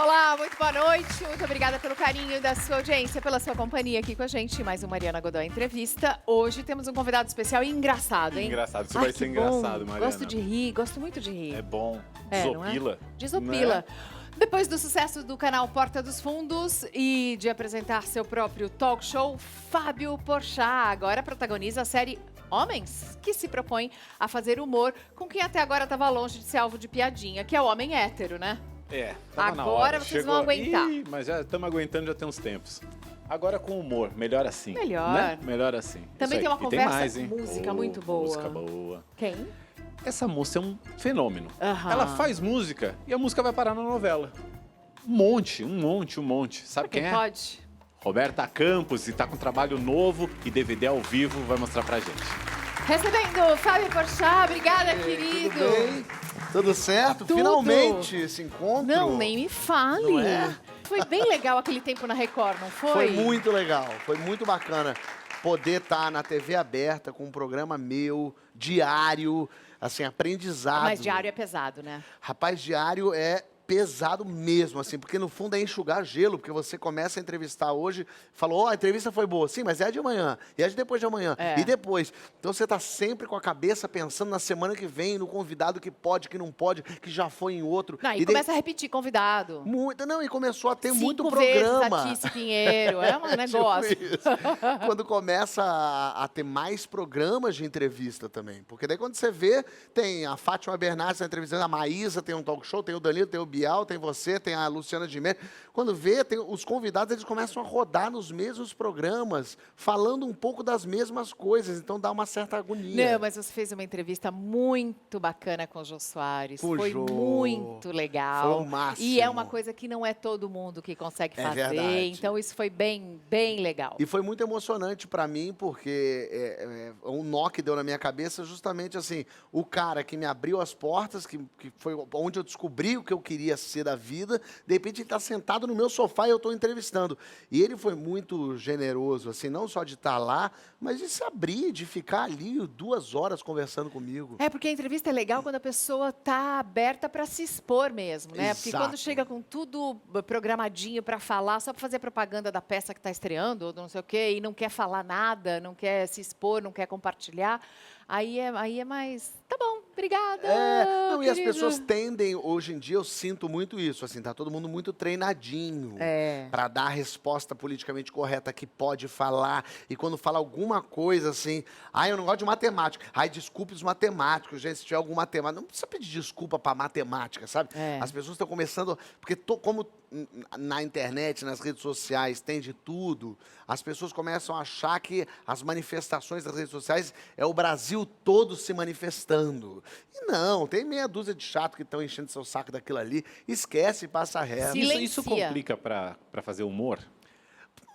Olá, muito boa noite. Muito obrigada pelo carinho da sua audiência, pela sua companhia aqui com a gente. Mais um Mariana Godoy Entrevista. Hoje temos um convidado especial e engraçado, hein? Engraçado, isso vai ser engraçado, Mariana. Gosto de rir, gosto muito de rir. É bom. Desopila. Desopila. Depois do sucesso do canal Porta dos Fundos e de apresentar seu próprio talk show, Fábio Porchat agora protagoniza a série Homens, que se propõe a fazer humor com quem até agora estava longe de ser alvo de piadinha, que é o homem hétero, né? É, tava na hora. Agora vocês vão aguentar. Ih, mas já estamos aguentando já tem uns tempos. Agora com humor, melhor assim. Melhor. Né? Melhor assim. Também Isso tem uma aí. E conversa, tem mais, hein? música muito boa. Música boa. Quem? Essa moça é um fenômeno. Aham. Ela faz música e a música vai parar na novela. Um monte. Sabe Quem quem é? pode? Roberta Campos, e tá com trabalho novo e DVD ao vivo, vai mostrar pra gente. Recebendo Fábio Porchat, obrigada, querido. Tudo bem? Tudo certo? Tudo. Finalmente esse encontro. Não, nem me fale. Não é? Foi bem legal aquele tempo na Record, não foi? Foi muito legal, foi muito bacana poder estar na TV aberta com um programa meu, diário, assim, aprendizado. Mas diário é pesado, né? Rapaz, diário é pesado mesmo, assim, porque no fundo é enxugar gelo, porque você começa a entrevistar hoje, falou, a entrevista foi boa, sim, mas é a de amanhã, e a de depois de amanhã, e depois. Então você tá sempre com a cabeça pensando na semana que vem, no convidado que pode, que não pode, que já foi em outro. Não, e começa a repetir convidado. Muito, não, e começou a ter 5 muito vezes programa. a Tícia Pinheiro, é um negócio. Tipo isso. Quando começa a ter mais programas de entrevista também. Porque daí quando você vê, tem a Fátima Bernardes entrevistando, a Maísa tem um talk show, tem o Danilo, tem o Bial, tem você, tem a Luciana Gimenez. Quando vê, tem os convidados, eles começam a rodar nos mesmos programas, falando um pouco das mesmas coisas. Então dá uma certa agonia. Não, mas você fez uma entrevista muito bacana com o Jô Soares. Com o Foi Jô. muito legal. Foi o máximo. E é uma coisa que não é todo mundo que consegue É fazer. verdade. Então isso foi bem, bem legal. E foi muito emocionante pra mim, porque um nó que deu na minha cabeça justamente assim, o cara que me abriu as portas, que foi onde eu descobri o que eu queria ser da vida, de repente ele está sentado no meu sofá e eu estou entrevistando. E ele foi muito generoso, assim, não só de estar lá, mas de se abrir, de ficar ali 2 horas conversando comigo. É, porque a entrevista é legal quando a pessoa tá aberta para se expor mesmo, né? Porque Exato. quando chega com tudo programadinho para falar, só para fazer propaganda da peça que está estreando, ou não sei o quê, e não quer falar nada, não quer se expor, não quer compartilhar, aí é mais, tá bom, obrigada, Não, e as querido. pessoas tendem, hoje em dia, eu sinto muito isso, assim, tá todo mundo muito treinadinho para dar a resposta politicamente correta que pode falar, e quando fala alguma coisa assim, eu não gosto de matemática, desculpe os matemáticos, gente, se tiver algum matemático, não precisa pedir desculpa para matemática, sabe? As pessoas estão começando, porque como na internet, nas redes sociais, tem de tudo, as pessoas começam a achar que as manifestações das redes sociais é o Brasil todo se manifestando. E não, tem meia dúzia de chato que estão enchendo seu saco daquilo ali, esquece e passa reto. Isso complica pra fazer humor?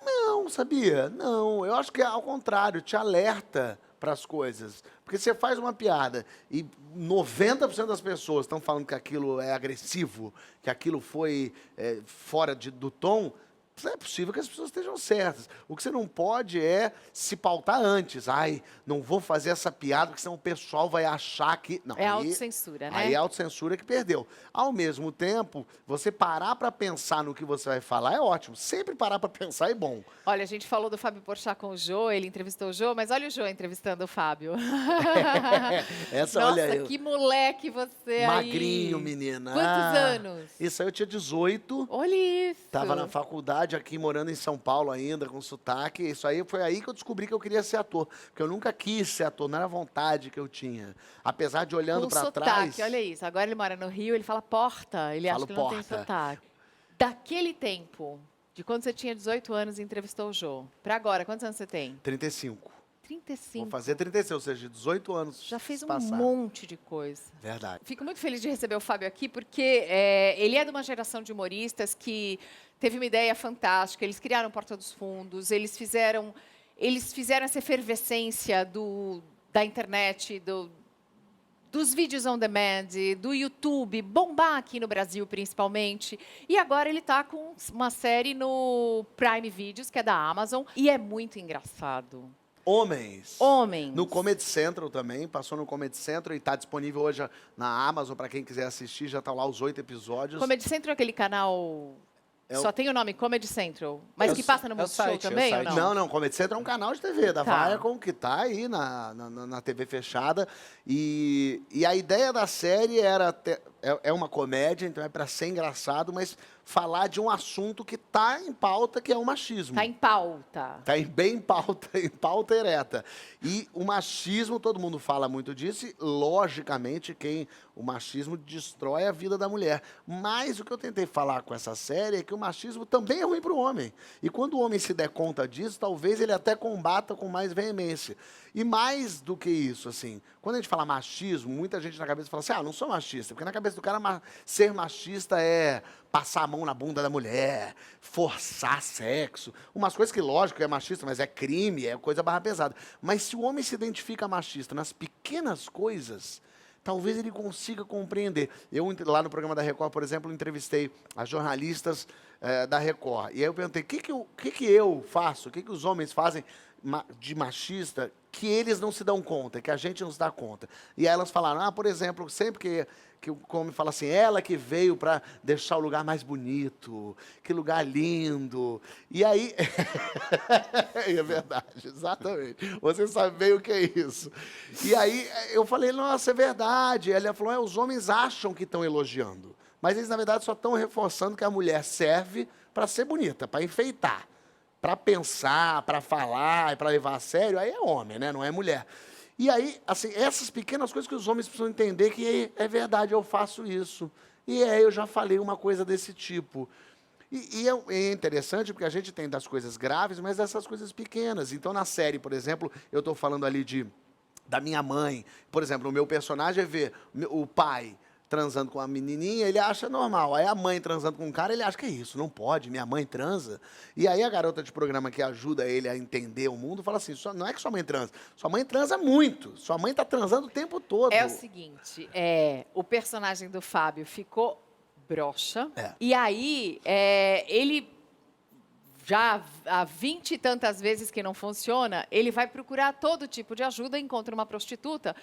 Não, sabia? Não, eu acho que é ao contrário, te alerta para as coisas. Porque você faz uma piada e 90% das pessoas estão falando que aquilo é agressivo, que aquilo foi fora do tom, é possível que as pessoas estejam certas. O que você não pode é se pautar antes. Não vou fazer essa piada, porque senão o pessoal vai achar que... Não, É autocensura, né? Aí é autocensura que perdeu. Ao mesmo tempo, você parar para pensar no que você vai falar é ótimo. Sempre parar para pensar é bom. Olha, a gente falou do Fábio Porchat com o Jô, ele entrevistou o Jô, mas olha o Jô entrevistando o Fábio. Nossa, olha que moleque você magrinho, aí. menina. Quantos anos? Isso aí eu tinha 18. Olha isso. Tava na faculdade aqui, morando em São Paulo ainda, com sotaque. Isso aí foi aí que eu descobri que eu queria ser ator. Porque eu nunca quis ser ator, não era a vontade que eu tinha. Apesar de olhando para trás... Olha isso. Agora ele mora no Rio, ele fala porta. Ele acha que não tem sotaque. Daquele tempo, de quando você tinha 18 anos e entrevistou o Jô, para agora, quantos anos você tem? 35. 35. Vou fazer 36, ou seja, 18 anos. Já fez um passaram. monte de coisa. Verdade. Fico muito feliz de receber o Fábio aqui, porque ele é de uma geração de humoristas que teve uma ideia fantástica. Eles criaram Porta dos Fundos, eles fizeram essa efervescência da internet, dos vídeos on demand, do YouTube, bombar aqui no Brasil, principalmente. E agora ele está com uma série no Prime Videos, que é da Amazon, e é muito engraçado. Homens. Homens. No Comedy Central também, passou no Comedy Central e está disponível hoje na Amazon para quem quiser assistir, já estão lá os 8 episódios. Comedy Central é aquele canal... Só tem o nome Comedy Central, mas que passa no Multishow site, também ou não? Não, Comedy Central é um canal de TV da Viacom que está aí na TV fechada. E a ideia da série é uma comédia, então é para ser engraçado, mas falar de um assunto que está em pauta, que é o machismo. Está em pauta. Está bem em pauta ereta. E o machismo, todo mundo fala muito disso, e logicamente o machismo destrói a vida da mulher. Mas o que eu tentei falar com essa série é que o machismo também é ruim para o homem. E quando o homem se der conta disso, talvez ele até combata com mais veemência. E mais do que isso, assim, quando a gente fala machismo, muita gente na cabeça fala assim, não sou machista. Porque na cabeça do cara, ser machista é passar a mão na bunda da mulher, forçar sexo. Umas coisas que, lógico, é machista, mas é crime, é coisa barra pesada. Mas se o homem se identifica machista nas pequenas coisas, talvez ele consiga compreender. Eu, lá no programa da Record, por exemplo, entrevistei as jornalistas da Record. E aí eu perguntei, o que eu faço, o que os homens fazem de machista que eles não se dão conta, que a gente não se dá conta. E aí elas falaram, por exemplo, sempre que o homem fala assim, ela que veio para deixar o lugar mais bonito, que lugar lindo. E aí, é verdade, exatamente. Você sabe bem o que é isso. E aí eu falei, nossa, é verdade. Ela falou, os homens acham que estão elogiando, mas eles, na verdade, só estão reforçando que a mulher serve para ser bonita, para enfeitar. Para pensar, para falar e para levar a sério, aí é homem, né? Não é mulher. E aí, assim, essas pequenas coisas que os homens precisam entender que é verdade, eu faço isso. E eu já falei uma coisa desse tipo. E é interessante porque a gente tem das coisas graves, mas dessas coisas pequenas. Então, na série, por exemplo, eu estou falando ali da minha mãe. Por exemplo, o meu personagem é ver o pai transando com a menininha, ele acha normal. Aí a mãe transando com um cara, ele acha que é isso, não pode, minha mãe transa. E aí a garota de programa que ajuda ele a entender o mundo fala assim, não é que sua mãe transa muito, sua mãe está transando o tempo todo. É o seguinte, o personagem do Fábio ficou broxa, e aí ele já há 20 e tantas vezes que não funciona, ele vai procurar todo tipo de ajuda, encontra uma prostituta.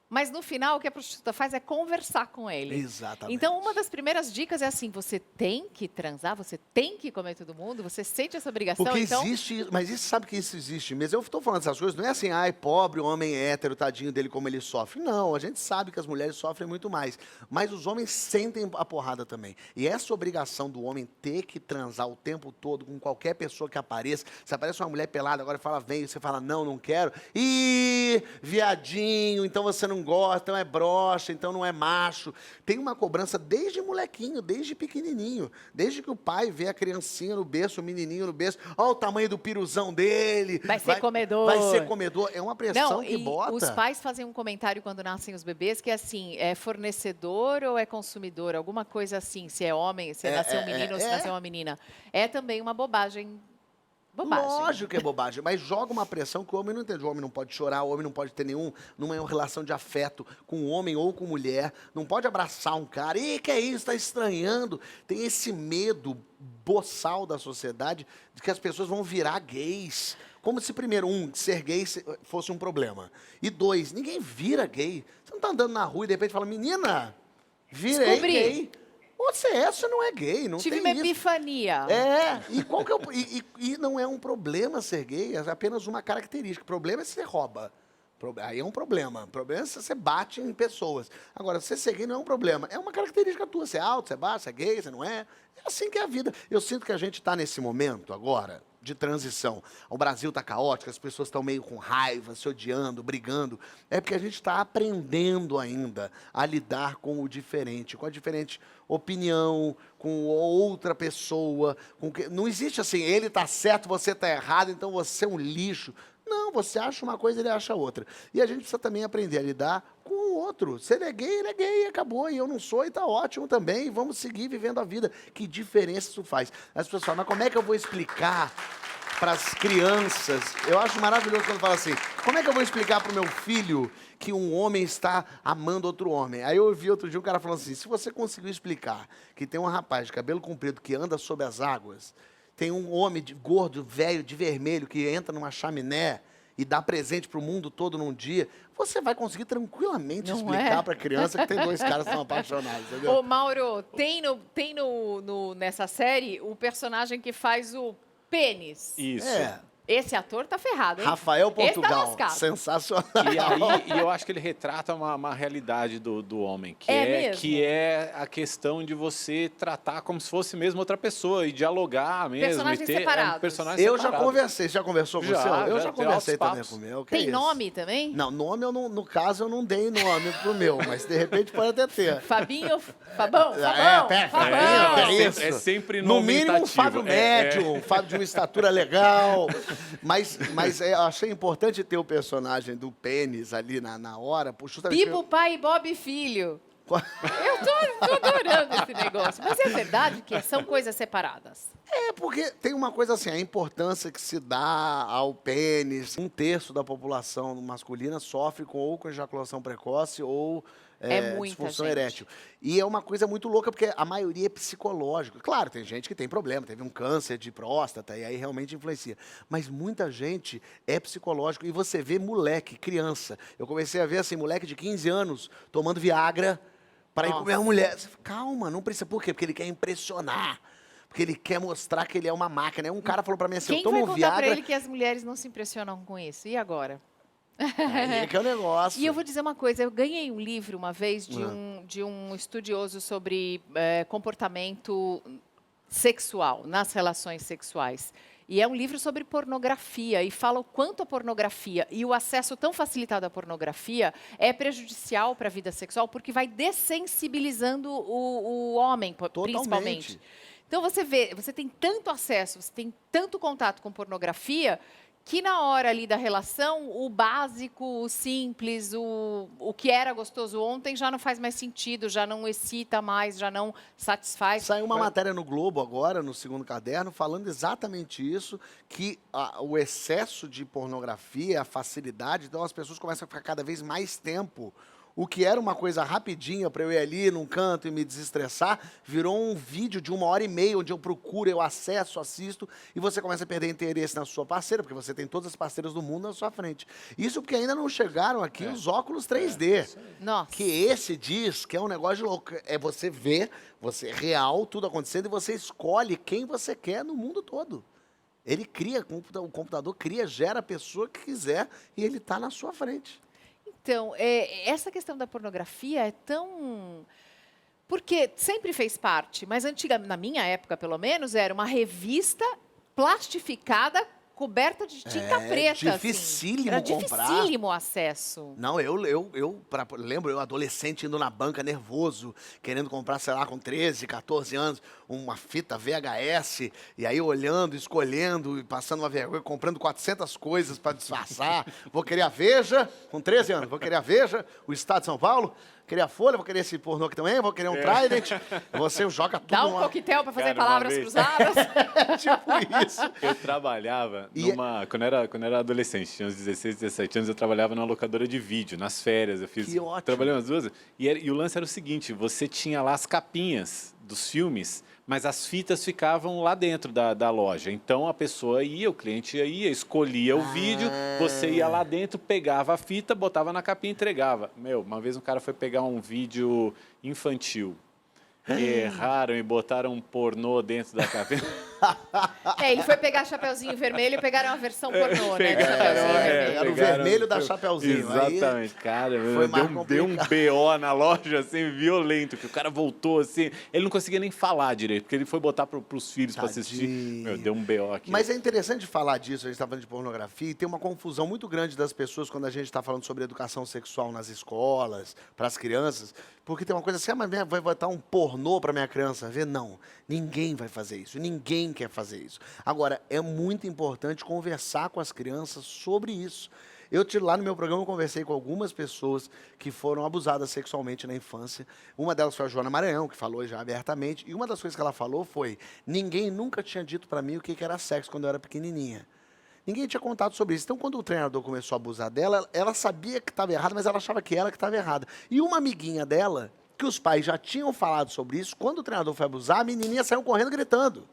Mas, no final, o que a prostituta faz é conversar com ele. Exatamente. Então, uma das primeiras dicas é assim, você tem que transar, você tem que comer todo mundo, você sente essa obrigação. Porque então... existe, mas isso sabe que isso existe mesmo. Eu estou falando essas coisas, não é assim, pobre homem hétero, tadinho dele, como ele sofre. Não, a gente sabe que as mulheres sofrem muito mais. Mas os homens sentem a porrada também. E essa obrigação do homem ter que transar o tempo todo com qualquer pessoa que apareça. Se aparece uma mulher pelada, agora fala, vem, e você fala, não quero. Ih, viadinho, então você não gosta, então é broxa, então não é macho. Tem uma cobrança desde molequinho, desde pequenininho. Desde que o pai vê a criancinha no berço, o menininho no berço, olha o tamanho do piruzão dele. Vai ser comedor. Vai ser comedor. É uma pressão que bota. Os pais fazem um comentário quando nascem os bebês que é assim, é fornecedor ou é consumidor? Alguma coisa assim, se é homem, se nasceu um menino ou se nasceu uma menina. É também uma bobagem. Lógico que é bobagem, mas joga uma pressão que o homem não entende. O homem não pode chorar, o homem não pode ter nenhuma relação de afeto com homem ou com mulher. Não pode abraçar um cara. E que é isso? Está estranhando. Tem esse medo boçal da sociedade de que as pessoas vão virar gays. Como se, primeiro, ser gay fosse um problema. E 2, ninguém vira gay. Você não está andando na rua e de repente fala, menina, virei gay. Você não é gay, não Tive tem uma isso. epifania. E qual que é e não é um problema ser gay, é apenas uma característica. O problema é se você rouba. Aí é um problema. O problema é se você bate em pessoas. Agora, você ser gay não é um problema. É uma característica tua. Você é alto, você é baixo, você é gay, você não é. É assim que é a vida. Eu sinto que a gente está nesse momento agora de transição. O Brasil está caótico, as pessoas estão meio com raiva, se odiando, brigando. É porque a gente está aprendendo ainda a lidar com o diferente, com a diferente opinião, com outra pessoa. Não existe assim, ele está certo, você está errado, então você é um lixo. Não, você acha uma coisa, ele acha outra. E a gente precisa também aprender a lidar com o outro. Se ele é gay, acabou. E eu não sou, e está ótimo também. Vamos seguir vivendo a vida. Que diferença isso faz? As pessoas falam, mas como é que eu vou explicar para as crianças? Eu acho maravilhoso quando fala assim, como é que eu vou explicar para o meu filho que um homem está amando outro homem? Aí eu ouvi outro dia um cara falando assim, se você conseguiu explicar que tem um rapaz de cabelo comprido que anda sob as águas, tem um homem gordo, velho, de vermelho, que entra numa chaminé e dar presente pro mundo todo num dia, você vai conseguir tranquilamente Não explicar é? pra criança que tem 2 caras que são apaixonados, entendeu? Ô, Mauro, nessa série o personagem que faz o pênis. Isso. Esse ator tá ferrado, hein? Rafael Esse tá Portugal, lascado. sensacional. E eu acho que ele retrata uma realidade do homem, mesmo? que é a questão de você tratar como se fosse mesmo outra pessoa e dialogar mesmo. Personagens e ter separados. personagens Eu já separados. conversei, você já conversou com o seu? Eu já tem conversei altos também papos. com o meu. que Tem é isso? nome também? Não, nome, no caso, eu não dei nome pro meu, mas de repente pode até ter. Fabinho, Fabão, pera, Fabão. que isso? É sempre No nome mínimo um imitativo. Fábio médio, um Fábio de uma estatura legal. Mas eu achei importante ter o personagem do pênis ali na hora. Justamente Bibo, pai e Bob filho. Eu tô adorando esse negócio. Mas é verdade que são coisas separadas. porque tem uma coisa assim, a importância que se dá ao pênis. 1/3 da população masculina sofre ou com ejaculação precoce ou muita disfunção gente. erétil. E é uma coisa muito louca, porque a maioria é psicológico. Claro, tem gente que tem problema, teve um câncer de próstata, e aí realmente influencia. Mas muita gente é psicológico. E você vê moleque, criança. Eu comecei a ver assim, moleque de 15 anos tomando Viagra para ir Nossa. comer uma mulher. Você fala, calma, não precisa. Por quê? Porque ele quer impressionar. Porque ele quer mostrar que ele é uma máquina. Um cara falou pra mim assim, Quem eu tomo vai contar Viagra... pra ele que as mulheres não se impressionam com isso? E agora? Aí que é o negócio. E eu vou dizer uma coisa, eu ganhei um livro uma vez de um estudioso sobre comportamento sexual, nas relações sexuais. E é um livro sobre pornografia, e fala o quanto a pornografia e o acesso tão facilitado à pornografia é prejudicial para a vida sexual, porque vai dessensibilizando o homem, principalmente. Então você vê, você tem tanto acesso, você tem tanto contato com pornografia, que na hora ali da relação, o básico, o simples, o que era gostoso ontem já não faz mais sentido, já não excita mais, já não satisfaz. Saiu uma matéria no Globo agora, no segundo caderno, falando exatamente isso, que o excesso de pornografia, a facilidade, então as pessoas começam a ficar cada vez mais tempo. O que era uma coisa rapidinha para eu ir ali num canto e me desestressar, virou um vídeo de 1h30, onde eu procuro, eu acesso, assisto, e você começa a perder interesse na sua parceira, porque você tem todas as parceiras do mundo na sua frente. Isso porque ainda não chegaram aqui os óculos 3D. Nossa. Que esse diz que é um negócio de louco. É você ver, você real, tudo acontecendo, e você escolhe quem você quer no mundo todo. Ele cria, o computador cria, gera a pessoa que quiser, e ele está na sua frente. Então, essa questão da pornografia é tão... Porque sempre fez parte, mas na minha época, pelo menos, era uma revista plastificada, coberta de tinta preta. Dificílimo Era comprar. dificílimo o acesso. Não, lembro eu adolescente indo na banca nervoso, querendo comprar, sei lá, com 13, 14 anos, uma fita VHS, e aí olhando, escolhendo, e passando uma vergonha, comprando 400 coisas para disfarçar. Vou querer a Veja, com 13 anos, vou querer a Veja, o Estado de São Paulo, querer a Folha, vou querer esse pornô aqui também, vou querer um Trident. Você joga tudo Dá um numa... coquetel para fazer Cara, uma palavras vez- cruzadas. tipo isso. Eu trabalhava quando eu era adolescente, tinha uns 16, 17 anos, eu trabalhava numa locadora de vídeo, nas férias. Eu fiz. Que ótimo. Trabalhei umas 2 e o lance era o seguinte: você tinha lá as capinhas dos filmes, mas as fitas ficavam lá dentro da loja. Então a pessoa ia, o cliente ia, escolhia o vídeo, você ia lá dentro, pegava a fita, botava na capinha e entregava. Uma vez um cara foi pegar um vídeo infantil. Erraram e botaram um pornô dentro da capinha. Ele foi pegar Chapeuzinho Vermelho e pegaram a versão pornô, né? Pegaram, Chapeuzinho Vermelho. Pegaram o vermelho da Chapeuzinho. Aí Exatamente, cara, foi mais deu um complicado. BO na loja, assim, violento, que o cara voltou, assim, ele não conseguia nem falar direito, porque ele foi botar pros filhos pra assistir. Tadinho. Deu um BO aqui. Mas é interessante falar disso, a gente está falando de pornografia, e tem uma confusão muito grande das pessoas quando a gente está falando sobre educação sexual nas escolas, para as crianças, porque tem uma coisa assim, mas vai botar um pornô para minha criança ver? Não, ninguém vai fazer isso, ninguém quer fazer isso. Agora, é muito importante conversar com as crianças sobre isso. Lá no meu programa eu conversei com algumas pessoas que foram abusadas sexualmente na infância. Uma delas foi a Joana Maranhão, que falou já abertamente, e uma das coisas que ela falou foi: ninguém nunca tinha dito para mim o que era sexo quando eu era pequenininha. Ninguém tinha contado sobre isso. Então, quando o treinador começou a abusar dela, ela sabia que estava errada, mas ela achava que ela que estava errada. E uma amiguinha dela, que os pais já tinham falado sobre isso, quando o treinador foi abusar, a menininha saiu correndo gritando.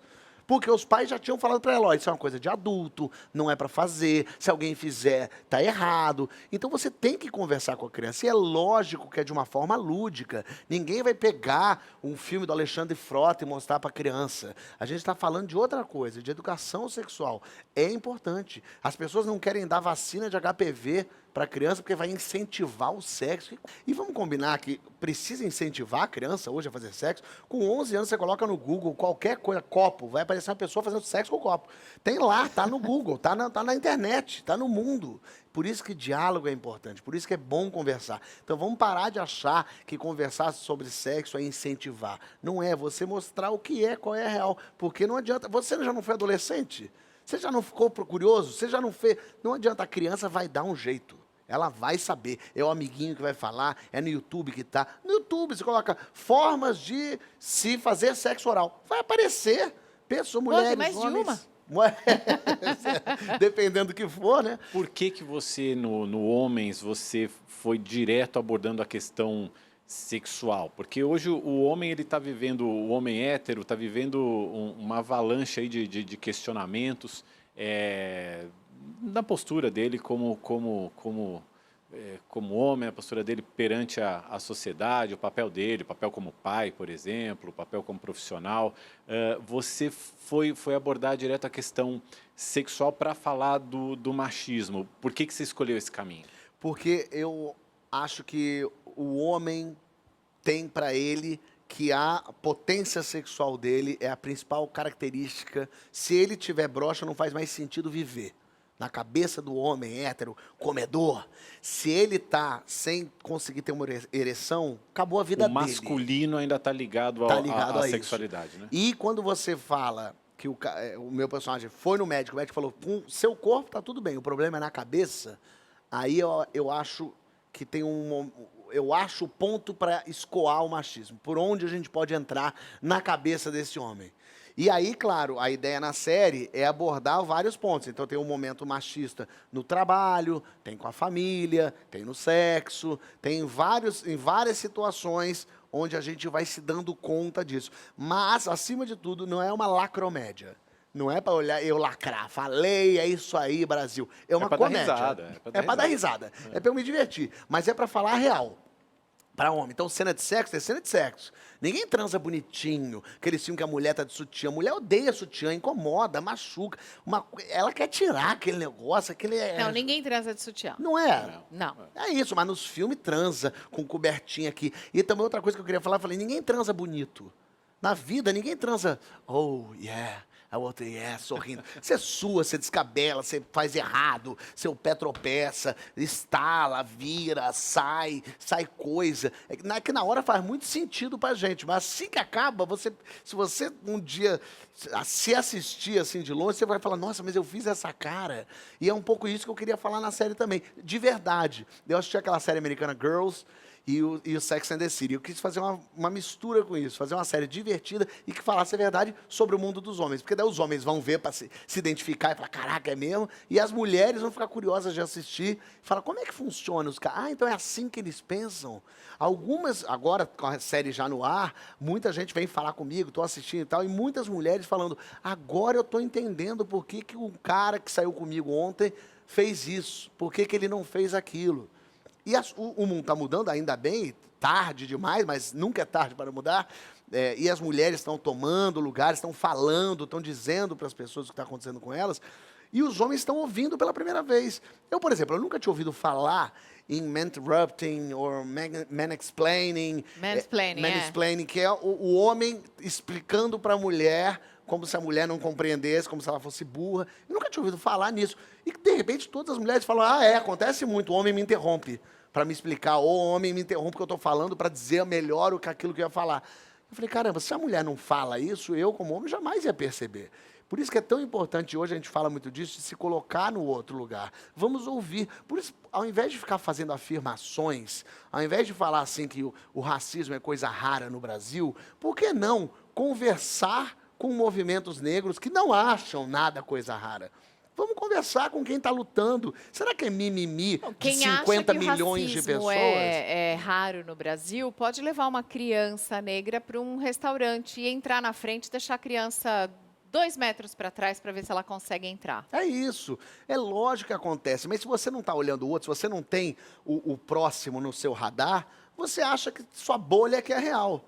Porque os pais já tinham falado para ela, ó, isso é uma coisa de adulto, não é para fazer, se alguém fizer, tá errado. Então você tem que conversar com a criança. E é lógico que é de uma forma lúdica. Ninguém vai pegar um filme do Alexandre Frota e mostrar para a criança. A gente está falando de outra coisa, de educação sexual. É importante. As pessoas não querem dar vacina de HPV para a criança porque vai incentivar o sexo. E vamos combinar que precisa incentivar a criança hoje a fazer sexo. Com 11 anos você coloca no Google qualquer coisa, copo, vai aparecer uma pessoa fazendo sexo com o copo. Tem lá, tá no Google, tá na internet, tá no mundo. Por isso que diálogo é importante, por isso que é bom conversar. Então vamos parar de achar que conversar sobre sexo é incentivar. Não é, você mostrar o que é, qual é a real. Porque não adianta, você já não foi adolescente? Você já não ficou curioso? Você já não fez? Não adianta, a criança vai dar um jeito. Ela vai saber. É o amiguinho que vai falar, é no YouTube que tá. No YouTube você coloca formas de se fazer sexo oral. Vai aparecer. Pessoas, mulheres, mais homens. de uma. Dependendo do que for, né? Por que você, no Homens, você foi direto abordando a questão sexual? Porque hoje o homem, ele está vivendo, o homem hétero está vivendo uma avalanche aí de questionamentos na postura dele como homem, a postura dele perante a sociedade, o papel dele, o papel como pai, por exemplo, o papel como profissional. Você foi abordar direto a questão sexual para falar do machismo. Por que você escolheu esse caminho? Porque eu acho que o homem tem para ele que a potência sexual dele é a principal característica. Se ele tiver broxa, não faz mais sentido viver. Na cabeça do homem hétero, comedor, se ele tá sem conseguir ter uma ereção, acabou a vida dele. O masculino ainda está ligado à sexualidade, né? E quando você fala que o meu personagem foi no médico, o médico falou, com seu corpo tá tudo bem, o problema é na cabeça, aí eu acho que tem eu acho o ponto para escoar o machismo, por onde a gente pode entrar na cabeça desse homem. E aí, claro, a ideia na série é abordar vários pontos. Então tem um momento machista no trabalho, tem com a família, tem no sexo, tem em várias situações onde a gente vai se dando conta disso. Mas, acima de tudo, não é uma lacromédia. Não é para olhar eu lacrar, falei, é isso aí, Brasil. É uma comédia. É para dar risada. É para eu me divertir. Mas é para falar a real. Para homem. Então, cena de sexo é cena de sexo. Ninguém transa bonitinho. Aquele filme que a mulher tá de sutiã. A mulher odeia sutiã, incomoda, machuca. Ela quer tirar aquele negócio. Não, ninguém transa de sutiã. Não é? Não. É isso, mas nos filmes transa com cobertinha aqui. E também outra coisa que eu queria falar, eu falei, ninguém transa bonito. Na vida, ninguém transa, oh, yeah. A outra sorrindo. Você sua, você descabela, você faz errado, seu pé tropeça, estala, vira, sai coisa. É que na hora faz muito sentido pra gente, mas assim que acaba, se você um dia se assistir assim de longe, você vai falar, nossa, mas eu fiz essa cara. E é um pouco isso que eu queria falar na série também, de verdade. Eu assisti aquela série americana Girls, e o Sex and the City. Eu quis fazer uma mistura com isso, fazer uma série divertida e que falasse a verdade sobre o mundo dos homens. Porque daí os homens vão ver para se identificar e falar, caraca, é mesmo? E as mulheres vão ficar curiosas de assistir e falar, como é que funciona os caras? Ah, então é assim que eles pensam? Algumas, agora com a série já no ar, muita gente vem falar comigo, estou assistindo e tal, e muitas mulheres falando, agora eu estou entendendo por que o cara que saiu comigo ontem fez isso, por que ele não fez aquilo. E o mundo está mudando, ainda bem, tarde demais, mas nunca é tarde para mudar. E as mulheres estão tomando lugares, estão falando, estão dizendo para as pessoas o que está acontecendo com elas. E os homens estão ouvindo pela primeira vez. Eu, por exemplo, eu nunca tinha ouvido falar em man-interrupting ou man-explaining. Man-explaining, que é o homem explicando para a mulher como se a mulher não compreendesse, como se ela fosse burra. Eu nunca tinha ouvido falar nisso. E, de repente, todas as mulheres falam, acontece muito, o homem me interrompe para me explicar, ou o homem me interrompe o que eu estou falando para dizer melhor aquilo que eu ia falar. Eu falei, caramba, se a mulher não fala isso, eu, como homem, jamais ia perceber. Por isso que é tão importante, hoje a gente fala muito disso, de se colocar no outro lugar. Vamos ouvir. Por isso, ao invés de ficar fazendo afirmações, ao invés de falar assim que o racismo é coisa rara no Brasil, por que não conversar com movimentos negros que não acham nada coisa rara? Vamos conversar com quem está lutando. Será que é mimimi de 50 milhões de pessoas? É raro no Brasil, pode levar uma criança negra para um restaurante e entrar na frente e deixar a criança 2 metros para trás para ver se ela consegue entrar. É isso. É lógico que acontece. Mas se você não está olhando o outro, se você não tem o próximo no seu radar, você acha que sua bolha é que é real.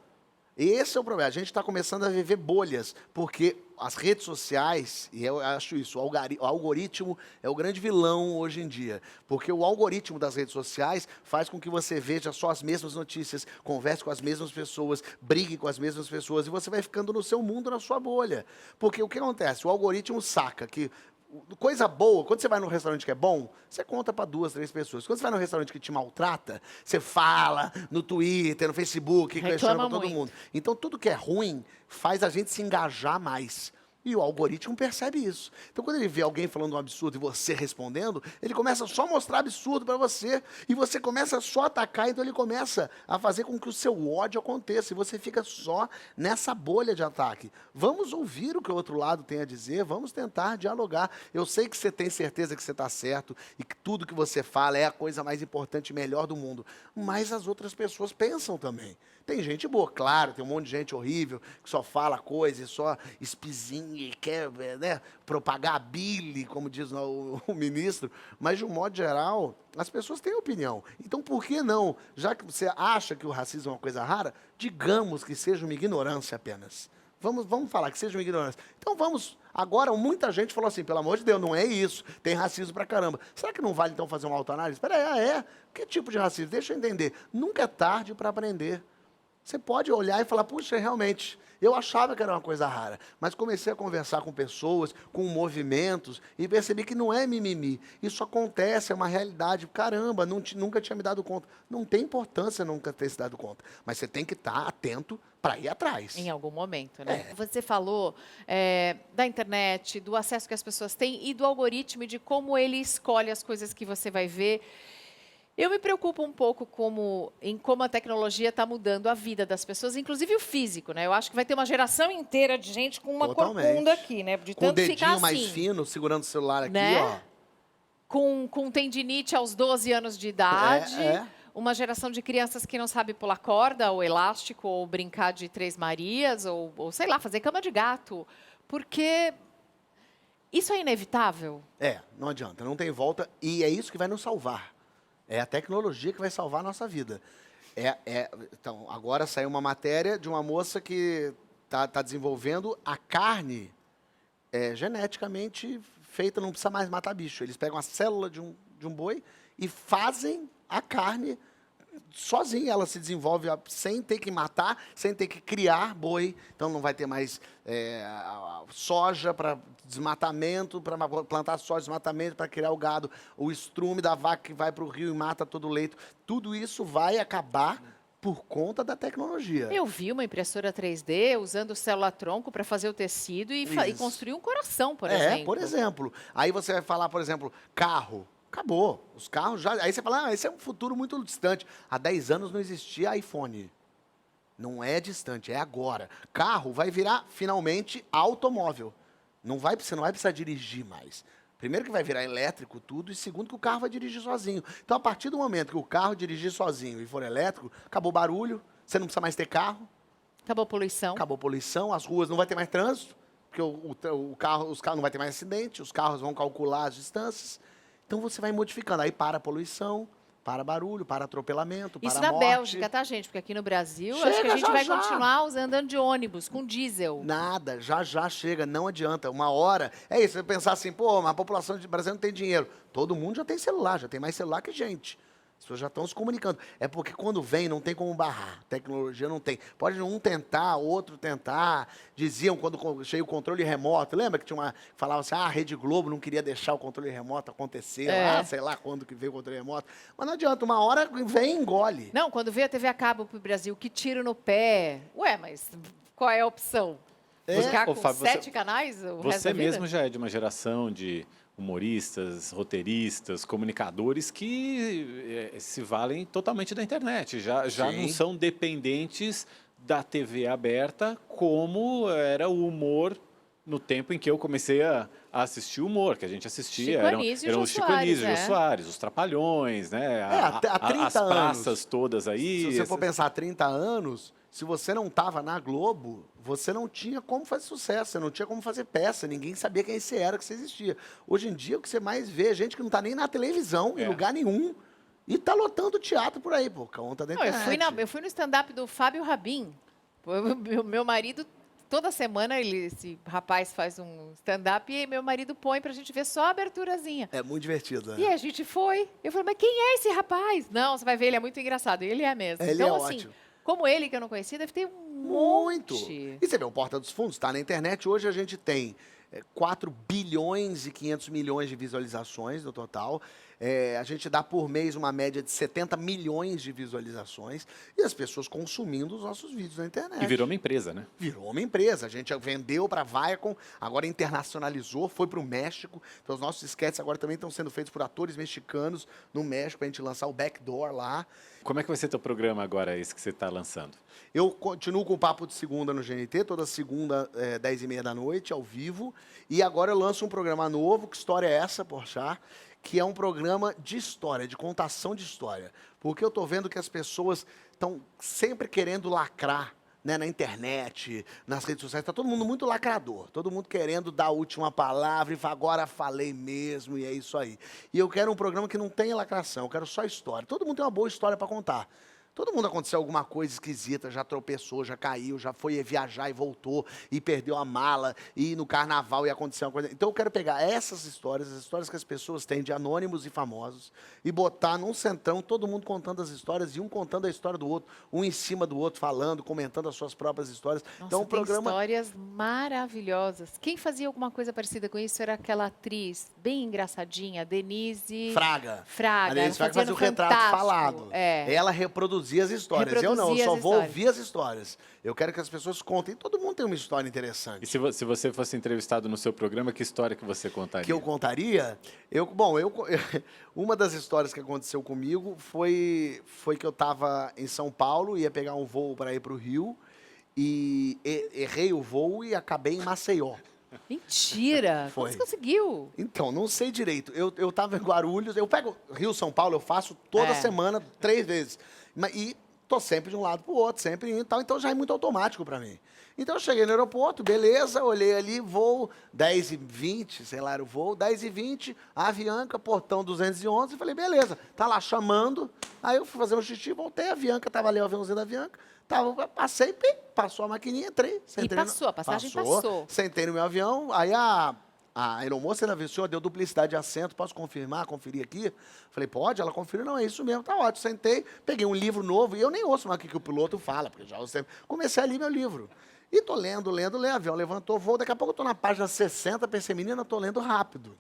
Esse é o problema. A gente está começando a viver bolhas, porque as redes sociais, e eu acho isso, o algoritmo é o grande vilão hoje em dia. Porque o algoritmo das redes sociais faz com que você veja só as mesmas notícias, converse com as mesmas pessoas, brigue com as mesmas pessoas, e você vai ficando no seu mundo, na sua bolha. Porque o que acontece? O algoritmo saca que coisa boa, quando você vai num restaurante que é bom, você conta para 2, 3 pessoas. Quando você vai num restaurante que te maltrata, você fala no Twitter, no Facebook, questiona para todo mundo. Então, tudo que é ruim faz a gente se engajar mais. E o algoritmo percebe isso. Então, quando ele vê alguém falando um absurdo e você respondendo, ele começa só a mostrar absurdo para você. E você começa só a atacar, então ele começa a fazer com que o seu ódio aconteça. E você fica só nessa bolha de ataque. Vamos ouvir o que o outro lado tem a dizer, vamos tentar dialogar. Eu sei que você tem certeza que você está certo e que tudo que você fala é a coisa mais importante e melhor do mundo. Mas as outras pessoas pensam também. Tem gente boa, claro, tem um monte de gente horrível que só fala coisa, só espizinha e quer, né, propagar a bile, como diz o ministro. Mas, de um modo geral, as pessoas têm opinião. Então, por que não? Já que você acha que o racismo é uma coisa rara, digamos que seja uma ignorância apenas. Vamos falar que seja uma ignorância. Então, vamos... Agora, muita gente falou assim, pelo amor de Deus, não é isso, tem racismo pra caramba. Será que não vale, então, fazer uma autoanálise? Espera aí, que tipo de racismo? Deixa eu entender. Nunca é tarde para aprender. Você pode olhar e falar, puxa, realmente, eu achava que era uma coisa rara, mas comecei a conversar com pessoas, com movimentos, e percebi que não é mimimi. Isso acontece, é uma realidade. Caramba, nunca tinha me dado conta. Não tem importância nunca ter se dado conta, mas você tem que estar atento para ir atrás. Em algum momento, né? Você falou da internet, do acesso que as pessoas têm e do algoritmo e de como ele escolhe as coisas que você vai ver. Eu me preocupo um pouco em como a tecnologia está mudando a vida das pessoas, inclusive o físico, né? Eu acho que vai ter uma geração inteira de gente com uma corcunda aqui, né? De com tanto o dedinho ficar assim, mais fino, segurando o celular aqui, né? ó. Com tendinite aos 12 anos de idade. Uma geração de crianças que não sabe pular corda, ou elástico, ou brincar de Três Marias, ou sei lá, fazer cama de gato. Porque isso é inevitável. Não adianta, não tem volta. E é isso que vai nos salvar. É a tecnologia que vai salvar a nossa vida. Então, agora saiu uma matéria de uma moça que está desenvolvendo a carne geneticamente feita, não precisa mais matar bicho. Eles pegam a célula de um boi e fazem a carne sozinha. Ela se desenvolve sem ter que matar, sem ter que criar boi. Então, não vai ter mais soja para desmatamento, para plantar soja, desmatamento, para criar o gado, o estrume da vaca que vai para o rio e mata todo o leito. Tudo isso vai acabar por conta da tecnologia. Eu vi uma impressora 3D usando célula-tronco para fazer o tecido e construir um coração, por exemplo. Por exemplo. Aí você vai falar, por exemplo, carro. Acabou. Os carros já... Aí você fala, esse é um futuro muito distante. Há 10 anos não existia iPhone. Não é distante, é agora. Carro vai virar, finalmente, automóvel. Você não vai precisar dirigir mais. Primeiro que vai virar elétrico tudo, e segundo que o carro vai dirigir sozinho. Então, a partir do momento que o carro dirigir sozinho e for elétrico, acabou o barulho, você não precisa mais ter carro. Acabou a poluição. Acabou a poluição, as ruas não vai ter mais trânsito, porque os carros não vai ter mais acidente, os carros vão calcular as distâncias. Então, você vai modificando. Aí para a poluição, para barulho, para atropelamento, para morte. Isso na Bélgica, tá, gente? Porque aqui no Brasil, acho que a gente vai continuar andando de ônibus, com diesel. Nada, já chega, não adianta. Uma hora, é isso, você pensar assim, a população do Brasil não tem dinheiro. Todo mundo já tem celular, já tem mais celular que gente. As pessoas já estão se comunicando. É porque quando vem, não tem como barrar. Tecnologia não tem. Pode um tentar, outro tentar. Diziam quando cheio o controle remoto. Lembra que tinha falava assim, a Rede Globo não queria deixar o controle remoto acontecer. Sei lá quando que veio o controle remoto. Mas não adianta, uma hora vem e engole. Não, quando veio a TV a cabo pro Brasil, que tiro no pé. Ué, mas qual é a opção? Ficar com Fábio, 7 canais o resto da Você vida? mesmo já é de uma geração de humoristas, roteiristas, comunicadores que se valem totalmente da internet. Já não são dependentes da TV aberta como era o humor no tempo em que eu comecei a assistir humor, que a gente assistia. Eram os Chico Anísio e o Jô Soares, os Trapalhões, né? Há 30 as praças todas aí. Se você for pensar há 30 anos, se você não estava na Globo, você não tinha como fazer sucesso, você não tinha como fazer peça, ninguém sabia quem você era, que você existia. Hoje em dia, o que você mais vê é gente que não está nem na televisão, em lugar nenhum, e está lotando teatro por aí, por conta da internet. Eu fui no stand-up do Fábio Rabin. Meu marido, toda semana, esse rapaz faz um stand-up e meu marido põe pra gente ver só a aberturazinha. É muito divertido, né? E a gente foi. Eu falei, mas quem é esse rapaz? Não, você vai ver, ele é muito engraçado. Ele é mesmo. Ele então, é assim, ótimo. como ele, que eu não conhecia, deve ter Muito. monte. E você vê, o Porta dos Fundos está na internet. Hoje a gente tem 4 bilhões e 500 milhões de visualizações no total. A gente dá por mês uma média de 70 milhões de visualizações. E as pessoas consumindo os nossos vídeos na internet. E virou uma empresa, né? Virou uma empresa. A gente vendeu para a Viacom, agora internacionalizou, foi para o México. Então os nossos sketches agora também estão sendo feitos por atores mexicanos no México, para a gente lançar o Backdoor lá. Como é que vai ser teu programa agora, esse que você está lançando? Eu continuo com o Papo de Segunda no GNT, toda segunda, 10h30 da noite, ao vivo. E agora eu lanço um programa novo, Que História é Essa, Porchat? Que é um programa de história, de contação de história. Porque eu estou vendo que as pessoas estão sempre querendo lacrar, né, na internet, nas redes sociais. Está todo mundo muito lacrador, todo mundo querendo dar a última palavra e falar, agora falei mesmo, e é isso aí. E eu quero um programa que não tenha lacração, eu quero só história. Todo mundo tem uma boa história para contar. Todo mundo aconteceu alguma coisa esquisita, já tropeçou, já caiu, já foi viajar e voltou, e perdeu a mala, e no carnaval ia acontecer uma coisa. Então eu quero pegar essas histórias, as histórias que as pessoas têm de anônimos e famosos, e botar num centrão, todo mundo contando as histórias, e um contando a história do outro, um em cima do outro, falando, comentando as suas próprias histórias. Nossa, então o programa... histórias maravilhosas. Quem fazia alguma coisa parecida com isso era aquela atriz bem engraçadinha, Denise... Fraga. Fraga. A Denise Fraga fazia o retrato falado. Ela reproduzia as histórias. Eu não, eu só vou ouvir as histórias. Eu quero que as pessoas contem. Todo mundo tem uma história interessante. E se você fosse entrevistado no seu programa, que história que você contaria? Que eu contaria? Uma das histórias que aconteceu comigo foi que eu estava em São Paulo, ia pegar um voo para ir para o Rio, e errei o voo e acabei em Maceió. Mentira! Foi. Como você conseguiu? Então, não sei direito. Eu estava em Guarulhos, eu pego Rio, São Paulo, eu faço toda semana, 3 vezes. E tô sempre de um lado pro outro, sempre indo e tal, então já é muito automático para mim. Então eu cheguei no aeroporto, beleza, olhei ali, voo 10h20, sei lá, era o voo, 10h20, a Avianca, portão 211, falei, beleza, tá lá chamando, aí eu fui fazer um xixi, voltei, a Avianca, tava ali o aviãozinho da Avianca, passei, passou a maquininha, entrei. A passagem passou. Sentei no meu avião, aí a aeromoça ainda senhor, deu duplicidade de assento, posso confirmar, conferir aqui? Falei, pode? Ela conferiu, não, é isso mesmo, tá ótimo. Sentei, peguei um livro novo, e eu nem ouço mais o que o piloto fala, porque já eu sempre... Comecei a ler meu livro. E tô lendo, o avião levantou, voo, daqui a pouco eu tô na página 60, pensei, menina, tô lendo rápido.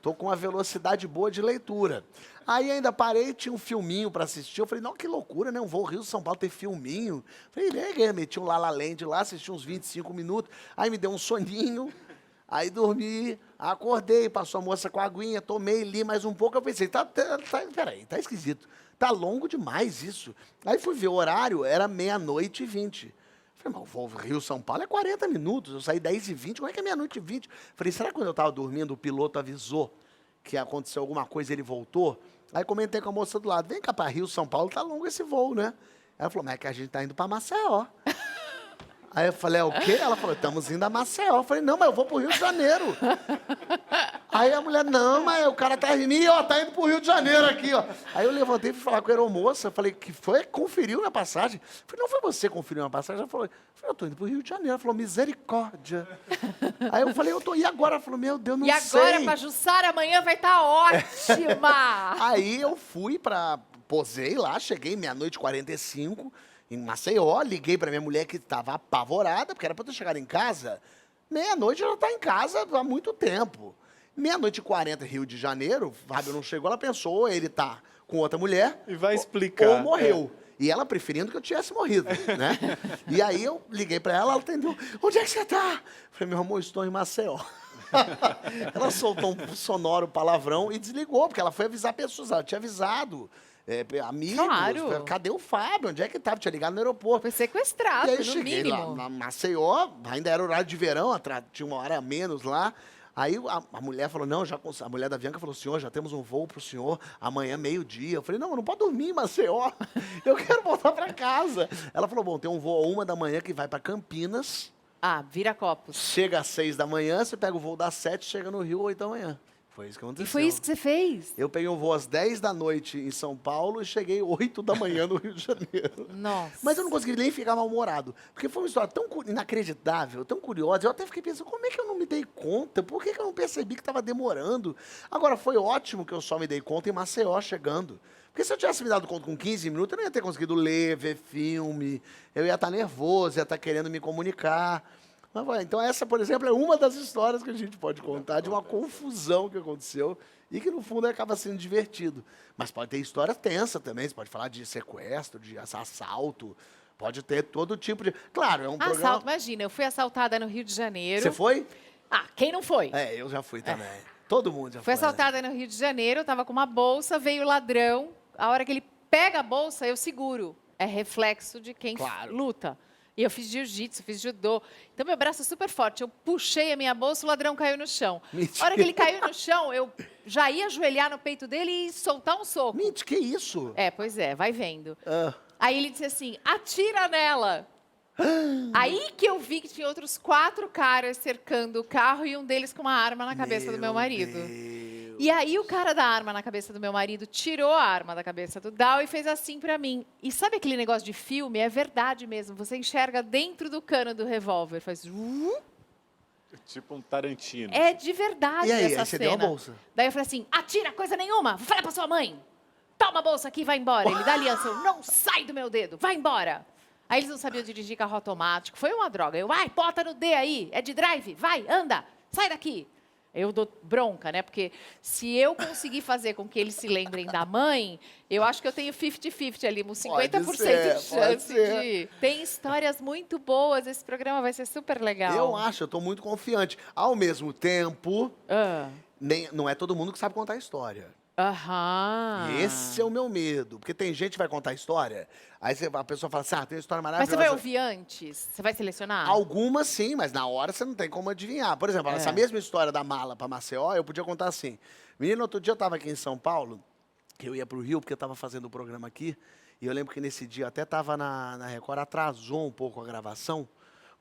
Tô com uma velocidade boa de leitura. Aí ainda parei, tinha um filminho para assistir. Eu falei, não, que loucura, né? Um voo Rio São Paulo ter filminho. Falei, meti um La La Land lá, assisti uns 25 minutos. Aí me deu um soninho. Aí dormi, acordei, passou a moça com a aguinha, tomei, li mais um pouco. Eu pensei, peraí, tá esquisito. Tá longo demais isso. Aí fui ver o horário, era 00:20. Falei, mas o voo Rio-São Paulo é 40 minutos. Eu saí 10h20, como é que é 00:20? Falei, será que quando eu estava dormindo o piloto avisou que aconteceu alguma coisa e ele voltou? Aí comentei com a moça do lado, vem cá para Rio-São Paulo, tá longo esse voo, né? Ela falou, mas é que a gente tá indo para Maceió. Aí eu falei, é o quê? Ela falou, estamos indo a Maceió. Eu falei, não, mas eu vou pro Rio de Janeiro. Aí a mulher, não, mas o cara tá em mim, ó, tá indo pro Rio de Janeiro aqui, ó. Aí eu levantei e fui falar com a aeromoça, falei, que foi? Conferiu na passagem? Eu falei, não foi você que conferiu na passagem? Ela falou, eu tô indo pro Rio de Janeiro. Ela falou, misericórdia. Aí eu falei, eu tô, e agora? Ela falou, meu Deus, não sei. E agora, Pajuçara, amanhã vai estar ótima. Aí eu fui posei lá, cheguei 00:45, em Maceió, liguei para minha mulher que estava apavorada, porque era para eu chegar em casa. 00:00 eu já estava em casa há muito tempo. 00:40, Rio de Janeiro, o Fábio não chegou, ela pensou, ou ele tá com outra mulher... E vai explicar. Ou morreu. E ela preferindo que eu tivesse morrido, né? E aí eu liguei para ela, ela atendeu. Onde é que você tá? Falei, meu amor, estou em Maceió. Ela soltou um sonoro palavrão e desligou, porque ela foi avisar pessoas, ela tinha avisado... amigos, claro. Cadê o Fábio? Onde é que estava? Tinha ligado no aeroporto. Foi sequestrado, e aí no cheguei mínimo. lá na Maceió, ainda era horário de verão, tinha uma hora a menos lá. Aí a mulher falou, não, a mulher da Bianca falou, senhor, já temos um voo pro senhor amanhã, meio-dia. Eu falei, não pode dormir em Maceió, eu quero voltar para casa. Ela falou, bom, tem um voo às 1h da manhã que vai para Campinas. Viracopos. Chega às 6h, você pega o voo das 7, chega no Rio 8h. Foi isso que aconteceu. E foi isso que você fez? Eu peguei um voo às 10h em São Paulo e cheguei 8h no Rio de Janeiro. Nossa. Mas eu não consegui nem ficar mal-humorado. Porque foi uma história tão inacreditável, tão curiosa. Eu até fiquei pensando, como é que eu não me dei conta? Por que eu não percebi que estava demorando? Agora, foi ótimo que eu só me dei conta em Maceió chegando. Porque se eu tivesse me dado conta com 15 minutos, eu não ia ter conseguido ler, ver filme. Eu ia estar nervoso, ia estar querendo me comunicar. Então essa, por exemplo, é uma das histórias que a gente pode contar de uma confusão que aconteceu e que, no fundo, acaba sendo divertido. Mas pode ter história tensa também, você pode falar de sequestro, de assalto, pode ter todo tipo de... Claro, é um programa... Assalto, imagina, eu fui assaltada no Rio de Janeiro. Você foi? Quem não foi? Eu já fui também. Todo mundo já foi. Fui assaltada no Rio de Janeiro, eu tava com uma bolsa, veio o ladrão, a hora que ele pega a bolsa, eu seguro. É reflexo de quem luta. E eu fiz jiu-jitsu, fiz judô. Então, meu braço é super forte. Eu puxei a minha bolsa, o ladrão caiu no chão. Mentira. A hora que ele caiu no chão, eu já ia ajoelhar no peito dele e soltar um soco. Mentira, que isso? Pois é, vai vendo. Aí ele disse assim, atira nela. Aí que eu vi que tinha outros 4 caras cercando o carro e um deles com uma arma na cabeça do meu marido. Deus. E aí o cara da arma na cabeça do meu marido tirou a arma da cabeça do Dal e fez assim pra mim. E sabe aquele negócio de filme? É verdade mesmo. Você enxerga dentro do cano do revólver. Faz... Tipo um Tarantino. É de verdade e aí, essa você cena. deu a bolsa? Daí eu falei assim, atira coisa nenhuma. Vou falar pra sua mãe. Toma a bolsa aqui e vai embora. Ele dá aliança. Eu, não sai do meu dedo. Vai embora. Aí eles não sabiam dirigir carro automático. Foi uma droga. Eu, bota no D aí. É de drive. Vai, anda. Sai daqui. Eu dou bronca, né? Porque se eu conseguir fazer com que eles se lembrem da mãe, eu acho que eu tenho 50-50 ali, uns 50% de chance de... Tem histórias muito boas, esse programa vai ser super legal. Eu estou muito confiante. Ao mesmo tempo, não é todo mundo que sabe contar história. E esse é o meu medo. Porque tem gente que vai contar história, aí a pessoa fala assim, tem uma história maravilhosa. Mas você vai ouvir antes? Você vai selecionar? Algumas sim, mas na hora você não tem como adivinhar. Por exemplo, essa mesma história da mala para Maceió, eu podia contar assim. Menino, outro dia eu estava aqui em São Paulo, que eu ia para o Rio, porque eu estava fazendo o programa aqui, e eu lembro que nesse dia até estava na Record, atrasou um pouco a gravação,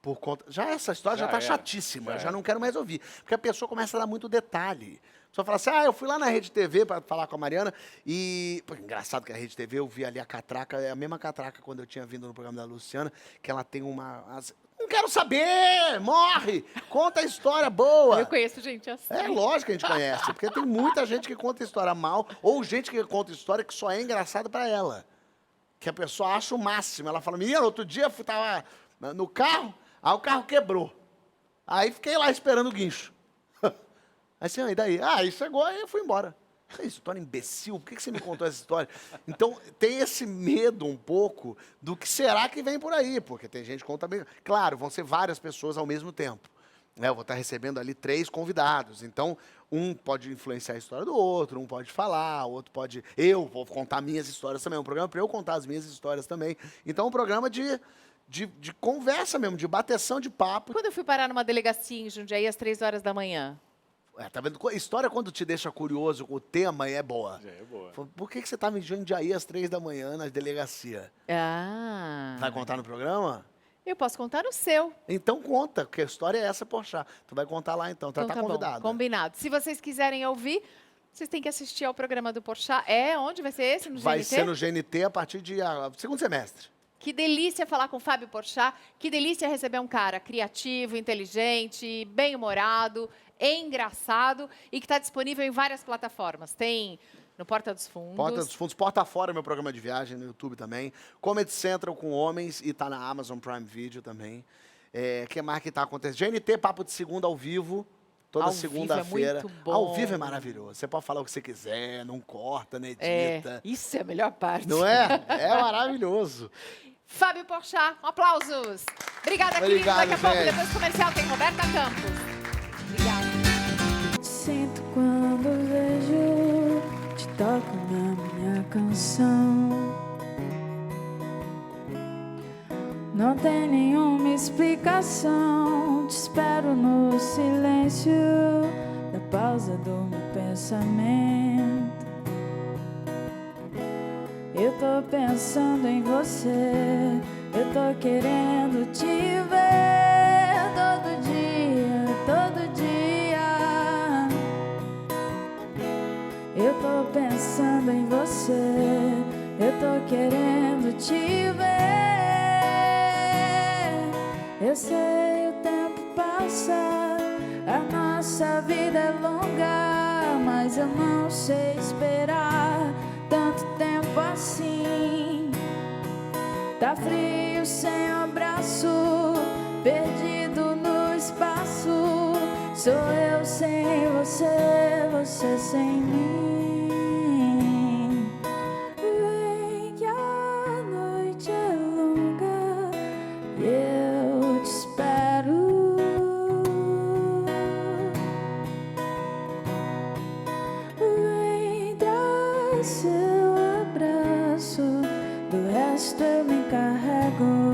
por conta... Essa história já está chatíssima, eu já não quero mais ouvir. Porque a pessoa começa a dar muito detalhe. A pessoa fala assim, eu fui lá na Rede TV para falar com a Mariana e... Pô, engraçado que a Rede TV, eu vi ali a catraca, é a mesma catraca quando eu tinha vindo no programa da Luciana, que ela tem não quero saber! Morre! Conta a história boa! Eu conheço gente assim. É lógico que a gente conhece, porque tem muita gente que conta história mal, ou gente que conta história que só é engraçada para ela. Que a pessoa acha o máximo. Ela fala, menina, outro dia eu tava no carro, aí o carro quebrou. Aí fiquei lá esperando o guincho. Aí assim, e daí? Aí chegou, aí eu fui embora. Que história imbecil, por que você me contou essa história? Então, tem esse medo um pouco do que será que vem por aí, porque tem gente que conta bem. Claro, vão ser várias pessoas ao mesmo tempo. Eu vou estar recebendo ali 3 convidados, então um pode influenciar a história do outro, um pode falar, o outro pode... Eu vou contar minhas histórias também, é um programa para eu contar as minhas histórias também. Então, é um programa de conversa mesmo, de bateção de papo. Quando eu fui parar numa delegacia em Jundiaí às 3 horas da manhã? Tá vendo? História, quando te deixa curioso com o tema, é boa. Já é boa. Por que você estava em Jundiaí às 3 da manhã na delegacia? Vai contar no programa? Eu posso contar no seu. Então conta, porque a história é essa, poxa. Tu vai contar lá então, tá convidado. Combinado. Se vocês quiserem ouvir, vocês têm que assistir ao programa do Porchat. Onde vai ser esse? No GNT? Vai ser no GNT a partir de segundo semestre. Que delícia falar com o Fábio Porchat. Que delícia receber um cara criativo, inteligente, bem-humorado, engraçado e que está disponível em várias plataformas. Tem no Porta dos Fundos. Porta dos Fundos, Porta Fora, meu programa de viagem no YouTube também. Comedy Central com homens e tá na Amazon Prime Video também. Que mais que tá acontecendo? GNT, Papo de Segunda ao vivo. Toda segunda-feira. Ao vivo é maravilhoso. Você pode falar o que você quiser, não corta, não edita. Isso é a melhor parte. Não é? É maravilhoso. Fábio Porchat, aplausos. Obrigada, querido. Daqui a pouco, depois do comercial, tem Roberta Campos. Obrigada. Sinto quando vejo, te toco na minha canção. Não tem nenhuma explicação, te espero no silêncio. pausa do meu pensamento. Eu tô pensando em você, eu tô querendo te ver todo dia, todo dia. Eu tô pensando em você, eu tô querendo te ver. Eu sei, o tempo passa, a nossa vida é longa, mas eu não sei esperar tanto tempo assim. Tá frio sem abraço, perdido no espaço. Sou eu sem você, você sem mim. Vem que a noite é longa e eu te espero. Vem, traz seu abraço, do resto eu me encarrego.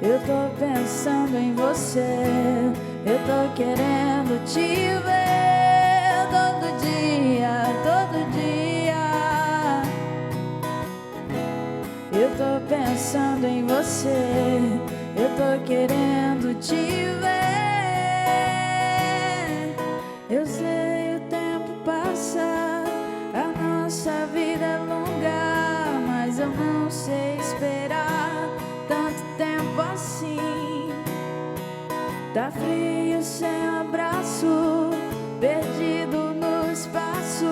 Eu tô pensando em você, eu tô querendo te ver todo dia, todo dia. Eu tô pensando em você, eu tô querendo te ver. Eu sei, o tempo passa, a nossa vida é longa, mas eu não sei esperar tanto tempo assim. Tá frio sem abraço, perdido no espaço.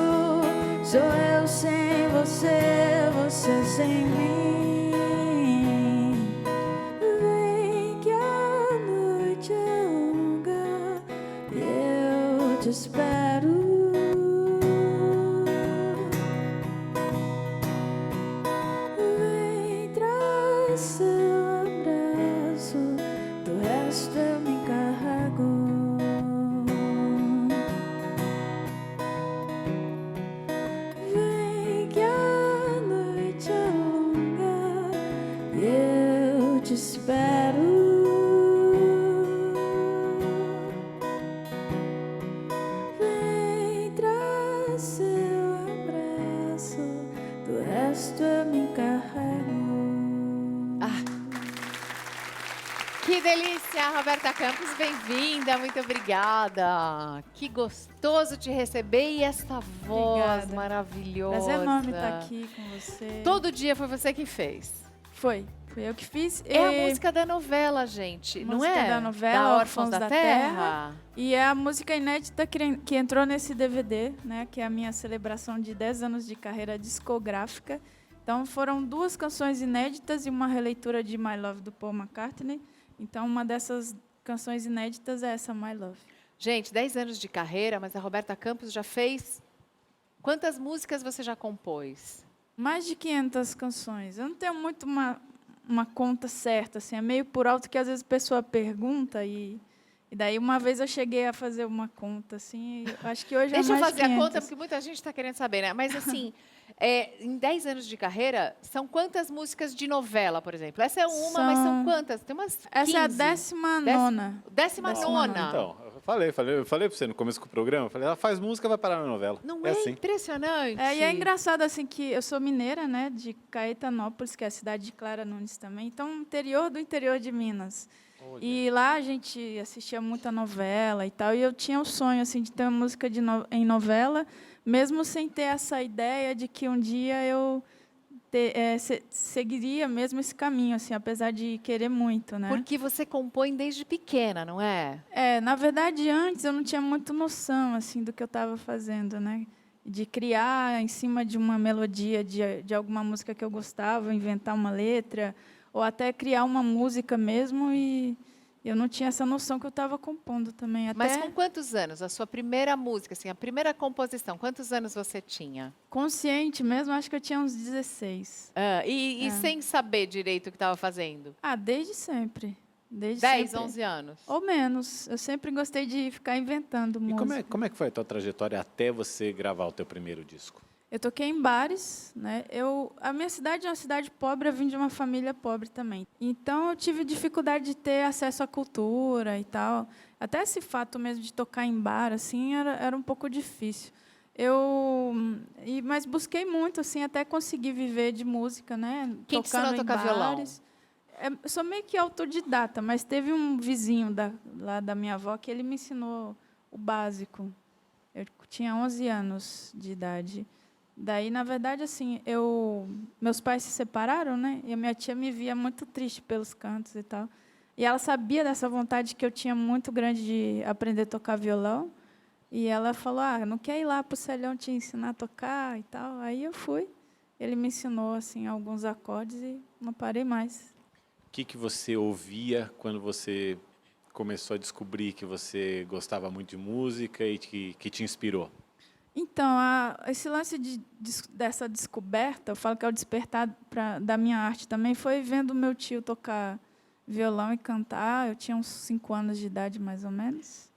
Sou eu sem você, você sem mim. Vem que a noite é longa e eu te espero. Vem, traz seu abraço, do resto eu me encarrego. Vem que a noite é longa e eu te espero. Vem, traz seu abraço, do resto eu me encarrego. Que delícia, Roberta Campos, bem-vinda, muito obrigada. Que gostoso te receber e essa voz Obrigada. maravilhosa. Prazer enorme estar aqui com você. Todo dia foi você que fez. Foi eu que fiz. É a música da novela, gente, não Música é? da novela, da Órfãos da Terra. E é a música inédita que entrou nesse DVD, né? Que é a minha celebração de 10 anos de carreira discográfica. Então foram 2 canções inéditas e uma releitura de My Love do Paul McCartney. Então uma dessas canções inéditas é essa, My Love. Gente, 10 anos de carreira, mas a Roberta Campos já fez... Quantas músicas você já compôs? Mais de 500 canções. Eu não tenho muito uma conta certa, assim, é meio por alto que às vezes a pessoa pergunta e daí uma vez eu cheguei a fazer uma conta, assim, e eu acho que hoje Deixa é eu mais fazer de a 500. conta, porque muita gente está querendo saber, né? Mas, assim, em 10 anos de carreira, são quantas músicas de novela, por exemplo? Essa é uma, mas são quantas? Tem umas 15. Essa é a 19ª. 19ª. Então, eu falei pra você no começo do programa, ela faz música, vai parar na novela. Não é é assim. impressionante? E é engraçado, assim, que eu sou mineira, né, de Caetanópolis, que é a cidade de Clara Nunes também, então interior do interior de Minas. Olha. E lá a gente assistia muita novela e tal, e eu tinha o sonho, assim, de ter uma música em novela, mesmo sem ter essa ideia de que um dia eu seguiria mesmo esse caminho, assim, apesar de querer muito, né? Porque você compõe desde pequena, não é? Na verdade, antes eu não tinha muito noção, assim, do que eu estava fazendo, né? De criar em cima de uma melodia de alguma música que eu gostava, inventar uma letra, ou até criar uma música mesmo, e eu não tinha essa noção que eu estava compondo também. Mas com quantos anos? A sua primeira música, assim, a primeira composição, quantos anos você tinha? Consciente mesmo, acho que eu tinha uns 16. E sem saber direito o que estava fazendo? Desde sempre. Desde 10, sempre. 11 anos? Ou menos. Eu sempre gostei de ficar inventando música. E como é que foi a tua trajetória até você gravar o teu primeiro disco? Eu toquei em bares, né? A minha cidade é uma cidade pobre, eu vim de uma família pobre também. Então, eu tive dificuldade de ter acesso à cultura e tal. Até esse fato mesmo de tocar em bar, assim, era um pouco difícil. Mas busquei muito, assim, até conseguir viver de música, né? Quem te ensinou a tocar violão? Eu sou meio que autodidata, mas teve um vizinho lá da minha avó que ele me ensinou o básico. Eu tinha 11 anos de idade. Daí, na verdade, assim, meus pais se separaram, né? E a minha tia me via muito triste pelos cantos e tal. E ela sabia dessa vontade que eu tinha muito grande de aprender a tocar violão. E ela falou: não quer ir lá para o Celhão te ensinar a tocar e tal. Aí eu fui. Ele me ensinou assim alguns acordes e não parei mais. O que você ouvia quando você começou a descobrir que você gostava muito de música e que te inspirou? Então, esse lance dessa descoberta, eu falo que é o despertar da minha arte também, foi vendo meu tio tocar violão e cantar. Eu tinha uns 5 anos de idade, mais ou menos.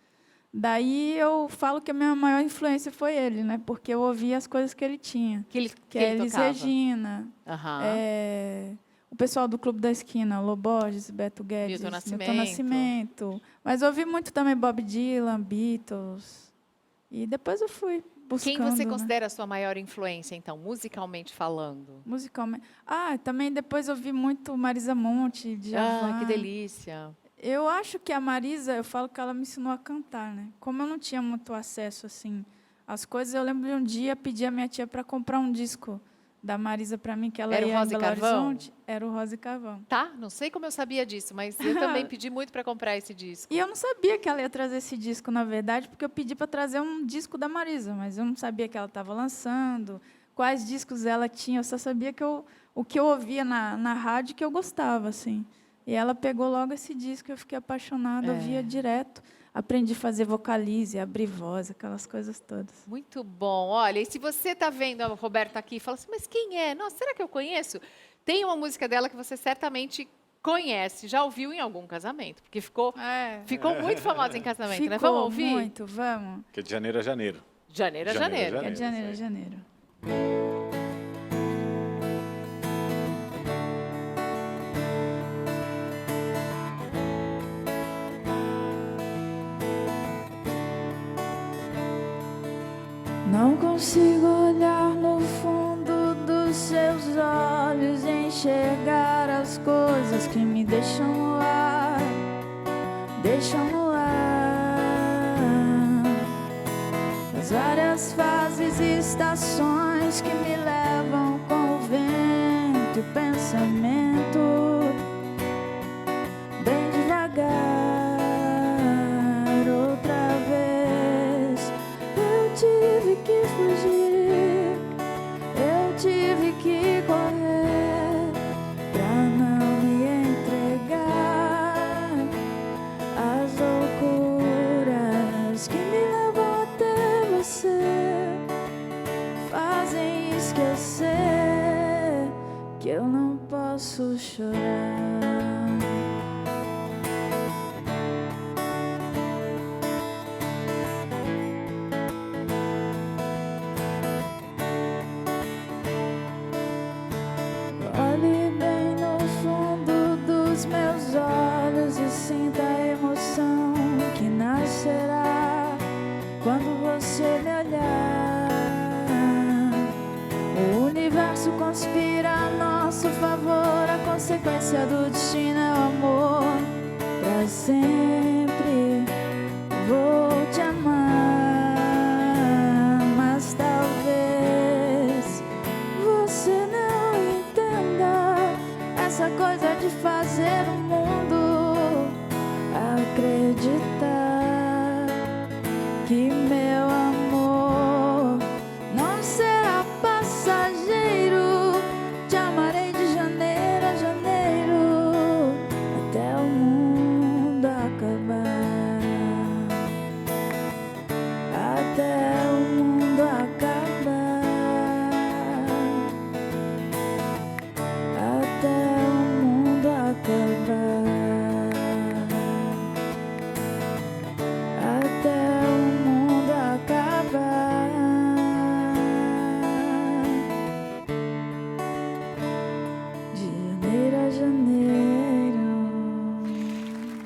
Daí eu falo que a minha maior influência foi ele, né? Porque eu ouvia as coisas que ele tinha. Que é ele Elis tocava? Regina, o pessoal do Clube da Esquina, Lô Borges, Beto Guedes, Milton Nascimento. Mas ouvi muito também Bob Dylan, Beatles. E depois eu fui buscando. Quem você né? considera a sua maior influência, então, musicalmente falando? Musicalmente. Também depois ouvi muito Marisa Monte, Djavan. Que delícia. Eu acho que a Marisa, eu falo que ela me ensinou a cantar, né? Como eu não tinha muito acesso assim às coisas, eu lembro de um dia pedir a minha tia para comprar um disco da Marisa para mim, que ela Era o ia Rosa em e Belo Carvão? Horizonte. Era o Rosa e Carvão. Tá, não sei como eu sabia disso, mas eu também pedi muito para comprar esse disco. E eu não sabia que ela ia trazer esse disco, na verdade, porque eu pedi para trazer um disco da Marisa, mas eu não sabia que ela estava lançando, quais discos ela tinha, eu só sabia que o que eu ouvia na rádio que eu gostava, assim. E ela pegou logo esse disco, eu fiquei apaixonada, ouvia direto. Aprendi a fazer vocalize, abrir voz, aquelas coisas todas. Muito bom. Olha, e se você está vendo a Roberta aqui e fala assim, mas quem é? Nossa, será que eu conheço? Tem uma música dela que você certamente conhece, já ouviu em algum casamento, porque ficou muito famosa em casamento, né? Vamos ouvir? Muito, vamos. Que é de janeiro a janeiro. Janeiro a janeiro. É de janeiro a janeiro. Não consigo olhar no fundo dos seus olhos e enxergar as coisas que me deixam no ar, as várias fases e estações que me levam com o vento e o pensamento bem devagar. Outra vez eu tive que fugir, eu tive que correr pra não me entregar às loucuras que me levam até você, fazem esquecer que eu não posso chorar. Olhe bem no fundo dos meus olhos e sinta a emoção que nascerá quando você me olhar. O universo conspira a nosso favor, a consequência do destino é o amor. Pra sempre vou te amar, mas talvez você não entenda essa coisa de fazer o mundo acreditar que meu amor não será passageiro. Te amarei de janeiro a janeiro até o mundo acabar.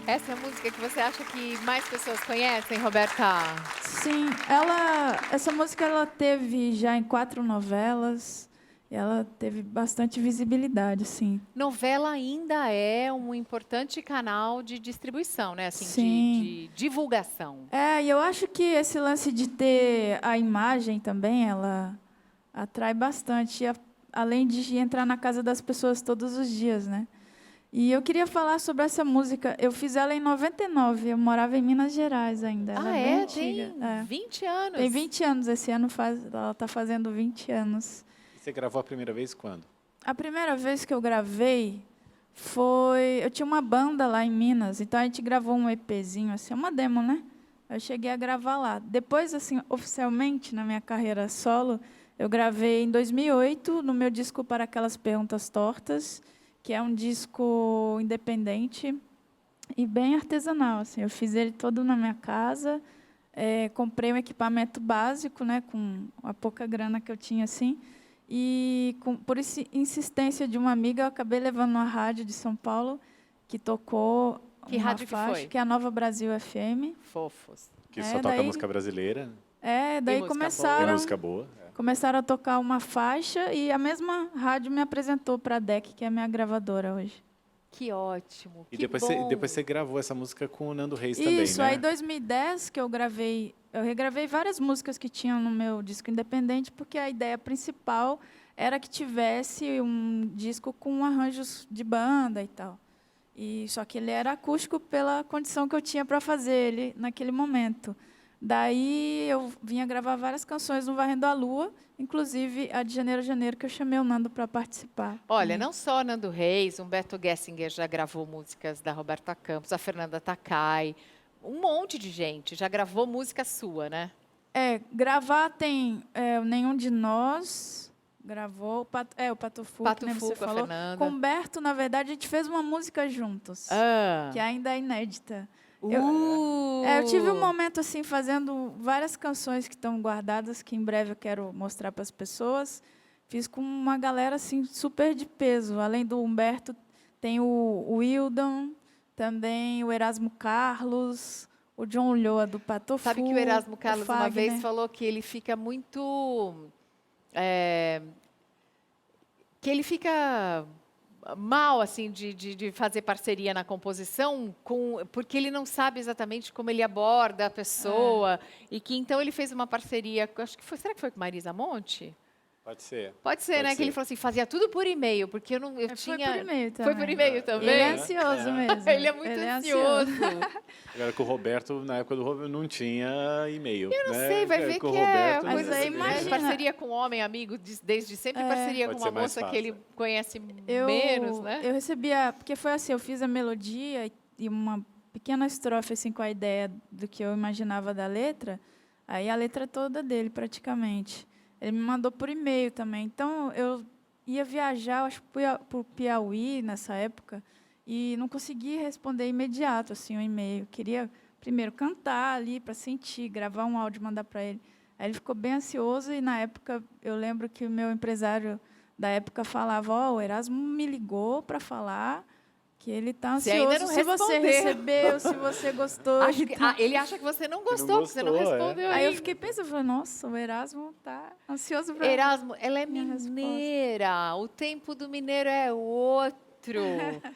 Essa é a música que você acha que mais pessoas conhecem, Roberta? Sim, essa música ela teve já em 4 novelas. E ela teve bastante visibilidade, sim. Novela ainda é um importante canal de distribuição, né? Assim, Sim. de divulgação. E eu acho que esse lance de ter a imagem também, ela atrai bastante, além de entrar na casa das pessoas todos os dias, né? E eu queria falar sobre essa música. Eu fiz ela em 99, eu morava em Minas Gerais ainda. Ela é bem antiga. Tem 20 anos. Tem 20 anos, esse ano ela está fazendo 20 anos. Você gravou a primeira vez quando? A primeira vez que eu gravei foi... Eu tinha uma banda lá em Minas, então a gente gravou um EPzinho, assim, uma demo, né? Eu cheguei a gravar lá. Depois, assim, oficialmente, na minha carreira solo, eu gravei em 2008, no meu disco Para Aquelas Perguntas Tortas, que é um disco independente e bem artesanal, assim. Eu fiz ele todo na minha casa, comprei um equipamento básico, né, com a pouca grana que eu tinha, assim. E, por insistência de uma amiga, eu acabei levando uma rádio de São Paulo, que tocou Que uma rádio faixa, que foi? Que é a Nova Brasil FM. Fofos. Que só toca música brasileira. Daí Tem música boa. começaram a tocar uma faixa e a mesma rádio me apresentou para a DEC, que é a minha gravadora hoje. Que ótimo, E que bom. depois você gravou essa música com o Nando Reis também, né? Isso, aí em 2010 que eu regravei várias músicas que tinham no meu disco independente, porque a ideia principal era que tivesse um disco com arranjos de banda e tal. Só que ele era acústico pela condição que eu tinha para fazer ele naquele momento. Daí eu vinha gravar várias canções no Varrendo a Lua, inclusive a de Janeiro a Janeiro, que eu chamei o Nando para participar. Olha, não só Nando Reis, Humberto Gessinger já gravou músicas da Roberta Campos, a Fernanda Takai, um monte de gente já gravou música sua, né? Gravar tem Nenhum de Nós, gravou, o Pato Fu, que nem você Fu, falou. a Fernanda. Com Humberto, na verdade, a gente fez uma música juntos, que ainda é inédita. Eu tive um momento assim, fazendo várias canções que estão guardadas, que em breve eu quero mostrar para as pessoas. Fiz com uma galera assim, super de peso. Além do Humberto, tem o Wildon, também o Erasmo Carlos, o John Ulloa do Pato Fu. Sabe que o Erasmo Carlos uma Fagner. vez falou que ele fica muito... que ele fica mal assim de fazer parceria na composição, porque ele não sabe exatamente como ele aborda a pessoa, e que então ele fez uma parceria, acho que será que foi com Marisa Monte? Pode ser. Pode ser, né? Que ele falou assim, fazia tudo por e-mail, porque eu tinha... Foi por e-mail também. Foi por e-mail também? Ele é ansioso mesmo. Ele é muito ansioso. Agora com o Roberto, na época do Roberto, não tinha e-mail. Eu não né? sei, vai ver Com o que Roberto, é coisa Mas aí assim, imagina. parceria com homem, amigo, desde sempre parceria Pode com ser uma mais moça que fácil. ele conhece menos, né? Eu recebia, porque foi assim, eu fiz a melodia e uma pequena estrofe assim com a ideia do que eu imaginava da letra, aí a letra toda dele praticamente. Ele me mandou por e-mail também. Então eu ia viajar, acho que para o Piauí nessa época, e não consegui responder imediato assim o e-mail. Queria primeiro cantar ali para sentir, gravar um áudio e mandar para ele. Aí ele ficou bem ansioso e na época eu lembro que o meu empresário da época falava: o Erasmo me ligou para falar que ele está Você ansioso ainda não se você respondeu. recebeu, se você gostou. Ele acha que você não gostou, porque você não respondeu Aí eu ainda. fiquei pensando, falei, nossa, o Erasmo está ansioso para Erasmo, ela é minha mineira. O tempo do mineiro é outro.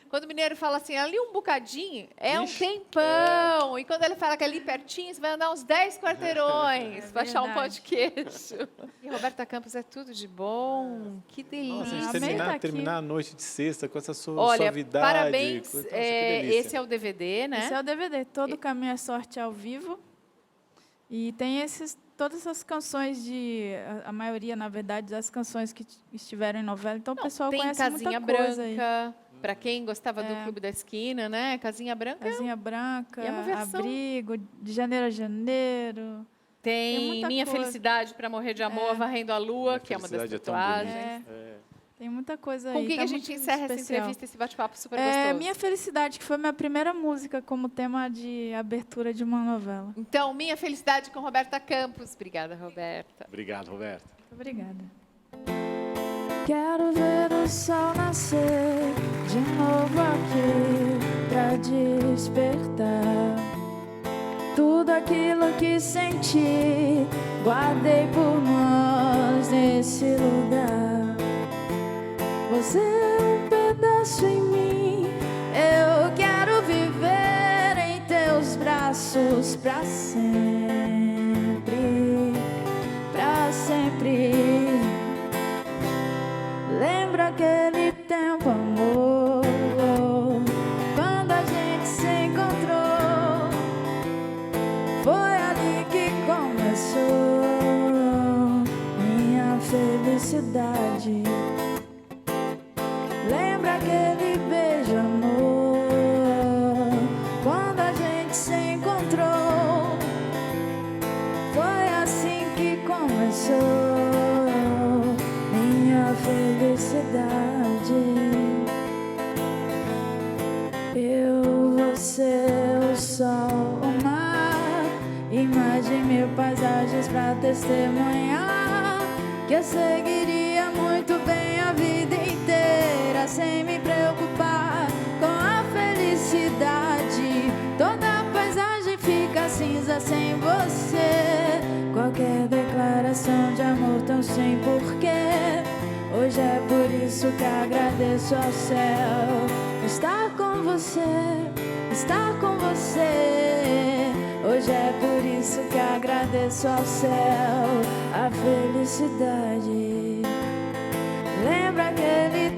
Quando o mineiro fala assim, ali um bocadinho, é um tempão. E quando ele fala que é ali pertinho, você vai andar uns 10 quarteirões para achar um pão de queijo. E Roberta Campos é tudo de bom. Que delícia. Nossa, a gente Amei tá aqui. terminar a noite de sexta com essa Olha, suavidade. parabéns. Nossa, que delícia. Esse é o DVD, né? Esse é o DVD, Todo Caminho é Sorte ao vivo. E tem todas essas canções a maioria, na verdade, das canções que estiveram em novela. Então o pessoal Tem conhece Casinha muita coisa aí. Branca, para quem gostava do Clube da Esquina, né? Casinha Branca. Casinha Branca, E é uma versão. Abrigo, de Janeiro a Janeiro. Tem muita Minha coisa. Felicidade para Morrer de Amor, Varrendo a Lua, Minha que é uma das Felicidade é tão tatuagens. bonita. Tem muita coisa aí. Com quem tá a gente muito encerra essa especial. entrevista, esse bate-papo super gostoso? Minha Felicidade, que foi minha primeira música como tema de abertura de uma novela. Então, Minha Felicidade com Roberta Campos. Obrigada, Roberta. Obrigado, Roberto. Muito obrigada. Quero ver o sol nascer de novo aqui pra despertar. Tudo aquilo que senti, guardei por nós nesse lugar. Você é um pedaço em mim, eu quero viver em teus braços pra sempre, pra sempre. Lembra aquele tempo, amor, quando a gente se encontrou? Foi ali que começou minha felicidade. Lembra aquele beijo, amor, quando a gente se encontrou? Foi assim que começou minha felicidade. Eu, você, o sol, o mar, imagem mil paisagens pra testemunhar que eu seguiria muito bem a vida inteira sem me preocupar com a felicidade. Toda a paisagem fica cinza sem você. Qualquer declaração de amor tão sem porquê. Hoje é por isso que agradeço ao céu estar com você, estar com você. Hoje é por isso que agradeço ao céu a felicidade. Lembra aquele